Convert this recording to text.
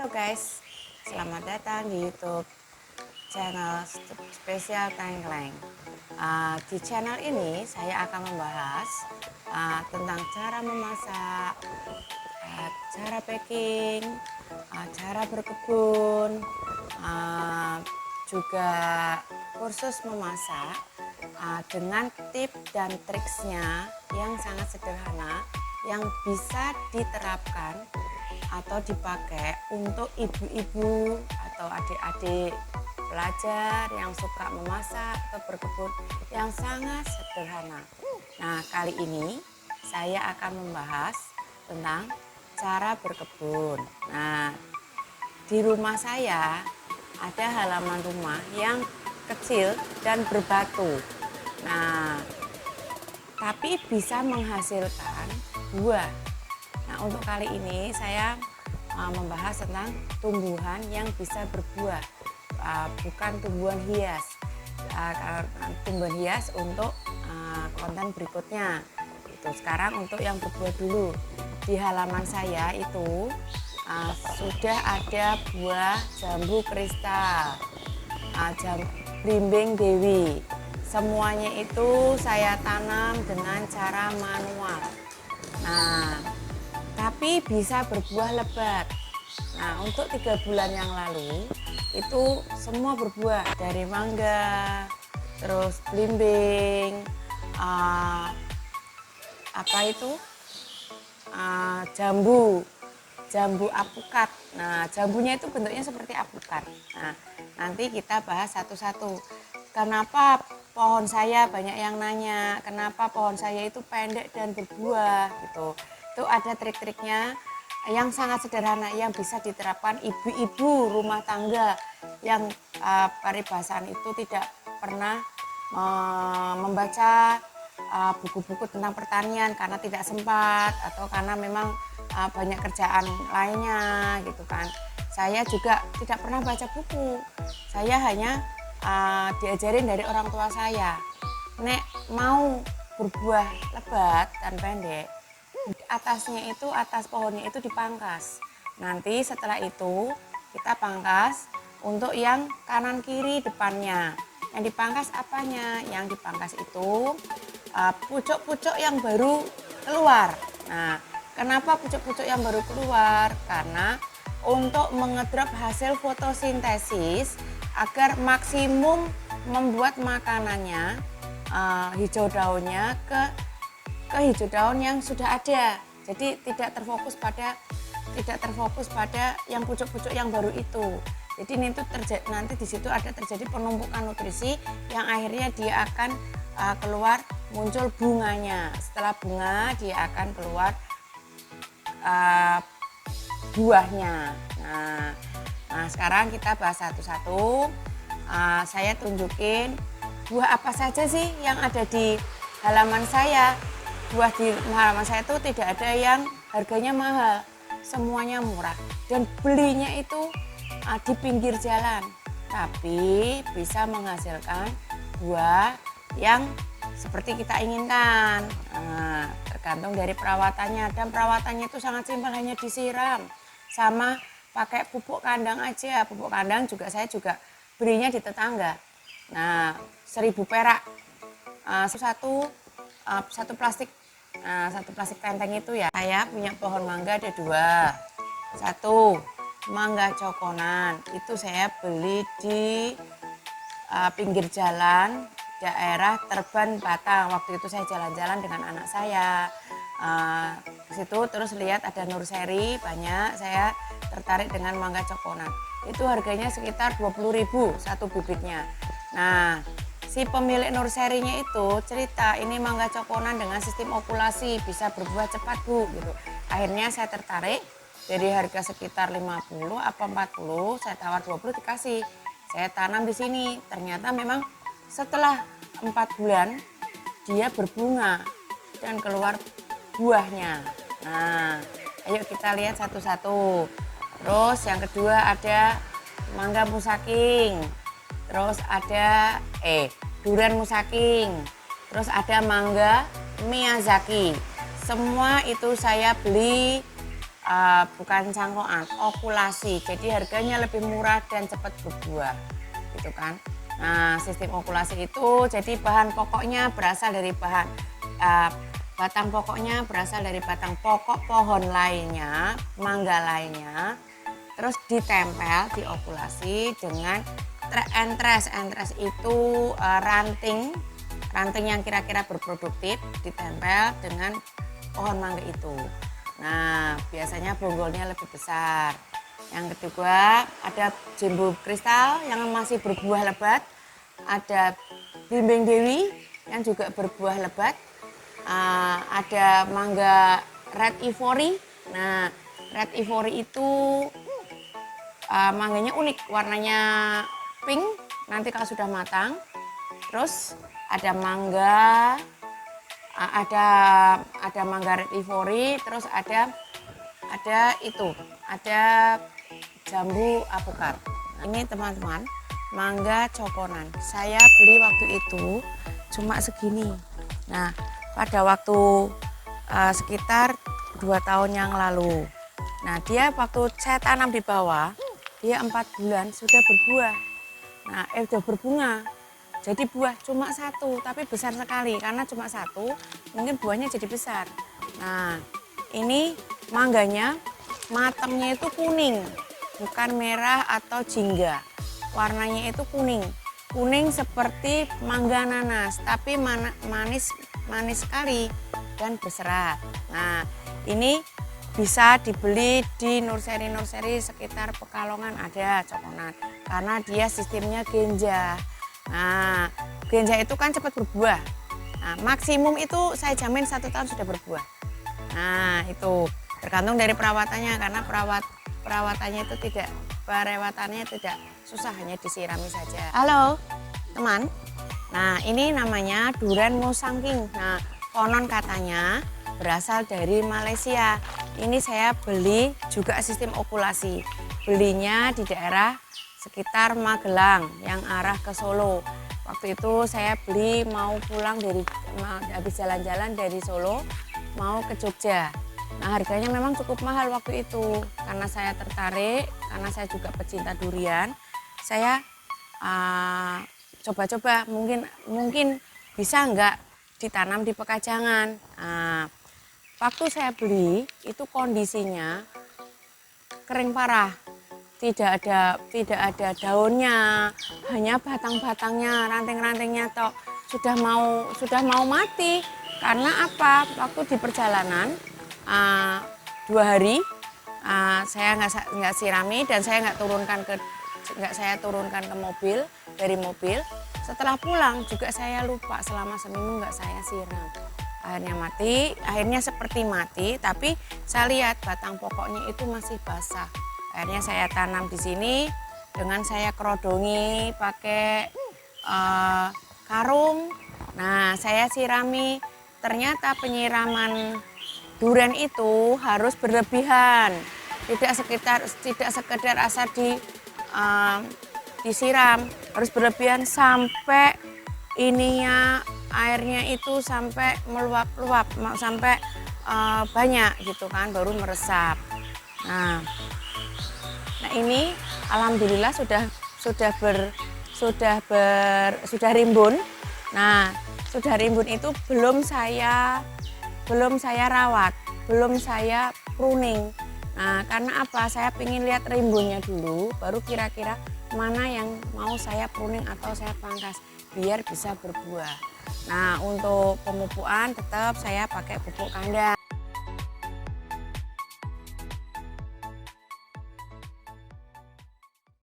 Halo guys, selamat datang di YouTube channel Spesial Tengkleng. Di channel ini saya akan membahas tentang cara memasak, cara packing, cara berkebun, juga kursus memasak dengan tips dan triksnya yang sangat sederhana yang bisa diterapkan atau dipakai untuk ibu-ibu atau adik-adik pelajar yang suka memasak atau berkebun yang sangat sederhana. Nah, kali ini saya akan membahas tentang cara berkebun. Nah, di rumah saya ada halaman rumah yang kecil dan berbatu. Nah, tapi bisa menghasilkan buah. Nah, untuk kali ini saya membahas tentang tumbuhan yang bisa berbuah, bukan tumbuhan hias. Tumbuhan hias untuk konten berikutnya. Itu sekarang untuk yang berbuah dulu. Di halaman saya itu sudah ada buah jambu kristal, belimbing dewi. Semuanya itu saya tanam dengan cara manual. Nah, tapi bisa berbuah lebat. Nah, untuk 3 bulan yang lalu itu semua berbuah, dari mangga, terus belimbing, jambu apukat. Nah, jambunya itu bentuknya seperti apukat. Nah, nanti kita bahas satu-satu. Kenapa pohon saya banyak yang nanya, kenapa pohon saya itu pendek dan berbuah gitu. Itu ada trik-triknya yang sangat sederhana yang bisa diterapkan ibu-ibu rumah tangga yang paribasan itu tidak pernah membaca buku-buku tentang pertanian karena tidak sempat atau karena memang banyak kerjaan lainnya gitu kan. Saya juga tidak pernah baca buku. Saya hanya diajarin dari orang tua saya. Nek mau berbuah lebat dan pendek, atas pohonnya itu dipangkas. Nanti setelah itu kita pangkas untuk yang kanan kiri depannya. Yang dipangkas apanya? Yang dipangkas itu pucuk-pucuk yang baru keluar. Nah, kenapa pucuk-pucuk yang baru keluar? Karena untuk mengedrop hasil fotosintesis agar maksimum membuat makanannya, hijau daunnya ke hijau daun yang sudah ada. Jadi tidak terfokus pada yang pucuk-pucuk yang baru itu. Jadi ini tuh nanti di situ ada terjadi penumpukan nutrisi yang akhirnya dia akan keluar muncul bunganya. Setelah bunga dia akan keluar buahnya. Nah, sekarang kita bahas satu-satu. Saya tunjukin buah apa saja sih yang ada di halaman saya. Buah di halaman saya itu tidak ada yang harganya mahal, semuanya murah dan belinya itu di pinggir jalan, tapi bisa menghasilkan buah yang seperti kita inginkan. Tergantung dari perawatannya, dan perawatannya itu sangat simpel, hanya disiram sama pakai pupuk kandang aja. Pupuk kandang juga saya belinya di tetangga. Nah, 1.000 perak satu plastik. Nah, satu plastik tenteng itu ya. Saya punya pohon mangga ada 2. Satu mangga cokonan, itu saya beli di pinggir jalan daerah Terban Batang. Waktu itu saya jalan-jalan dengan anak saya ke situ, terus lihat ada nursery banyak, saya tertarik dengan mangga cokonan. Itu harganya sekitar 20.000 satu bibitnya. Nah, si pemilik nursery-nya itu cerita, ini mangga cokonan dengan sistem okulasi bisa berbuah cepat Bu gitu. Akhirnya saya tertarik, dari harga sekitar 50 apa 40, saya tawar 20 dikasih. Saya tanam di sini. Ternyata memang setelah 4 bulan dia berbunga dan keluar buahnya. Nah, ayo kita lihat satu-satu. Terus yang kedua ada mangga musaking. Terus ada durian musaking. Terus ada mangga Miyazaki. Semua itu saya beli bukan cangkokan, okulasi. Jadi harganya lebih murah dan cepat berbuah, gitu kan. Nah, sistem okulasi itu jadi bahan pokoknya berasal dari batang pokoknya berasal dari batang pokok pohon lainnya, mangga lainnya. Terus ditempel, diokulasi dengan entres. Entres itu ranting yang kira-kira berproduktif ditempel dengan pohon mangga itu. Nah, biasanya bonggolnya lebih besar. Yang kedua, ada jambu kristal yang masih berbuah lebat. Ada blimbing dewi yang juga berbuah lebat. Ada mangga red ivory. Nah, red ivory itu mangganya unik, warnanya pink nanti kalau sudah matang. Terus ada mangga red ivory, terus ada jambu apukat. Nah, ini teman-teman, mangga cokonan. Saya beli waktu itu cuma segini. Nah, pada waktu sekitar 2 tahun yang lalu. Nah, dia waktu saya tanam di bawah, dia 4 bulan sudah berbuah. Nah, sudah berbunga. Jadi buah cuma 1, tapi besar sekali karena cuma 1, mungkin buahnya jadi besar. Nah, ini mangganya matangnya itu kuning, bukan merah atau jingga. Warnanya itu kuning. Kuning seperti mangga nanas, tapi manis sekali dan berserat. Nah, ini bisa dibeli di nursery sekitar Pekalongan, ada cokonan karena dia sistemnya genja. Nah, genja itu kan cepat berbuah. Nah, maksimum itu saya jamin 1 tahun sudah berbuah. Nah, itu tergantung dari perawatannya karena perawatannya tidak susah, hanya disirami saja. Halo teman, nah ini namanya durian musangking. Nah, konon katanya berasal dari Malaysia. Ini saya beli juga sistem okulasi. Belinya di daerah sekitar Magelang yang arah ke Solo. Waktu itu saya beli mau pulang habis jalan-jalan dari Solo mau ke Jogja. Nah, harganya memang cukup mahal waktu itu. Karena saya tertarik, karena saya juga pecinta durian, saya coba-coba mungkin bisa nggak ditanam di Pekajangan. Nah, waktu saya beli itu kondisinya kering parah. Tidak ada daunnya, hanya batang-batangnya, ranting-rantingnya toh sudah mau mati. Karena apa? Waktu di perjalanan 2 hari saya nggak sirami dan saya nggak turunkan ke mobil, dari mobil. Setelah pulang juga saya lupa, selama seminggu nggak saya siram. Akhirnya seperti mati, tapi saya lihat batang pokoknya itu masih basah. Akhirnya saya tanam di sini dengan saya kerodongi pakai karung. Nah, saya sirami. Ternyata penyiraman durian itu harus berlebihan. Tidak sekedar asal disiram, harus berlebihan sampai airnya itu sampai meluap-luap, sampai banyak gitu kan, baru meresap. Nah, ini alhamdulillah sudah rimbun. Nah, sudah rimbun itu belum saya rawat, belum saya pruning. Nah, karena apa? Saya ingin lihat rimbunnya dulu, baru kira-kira mana yang mau saya pruning atau saya pangkas biar bisa berbuah. Nah, untuk pemupukan tetap saya pakai pupuk kandang.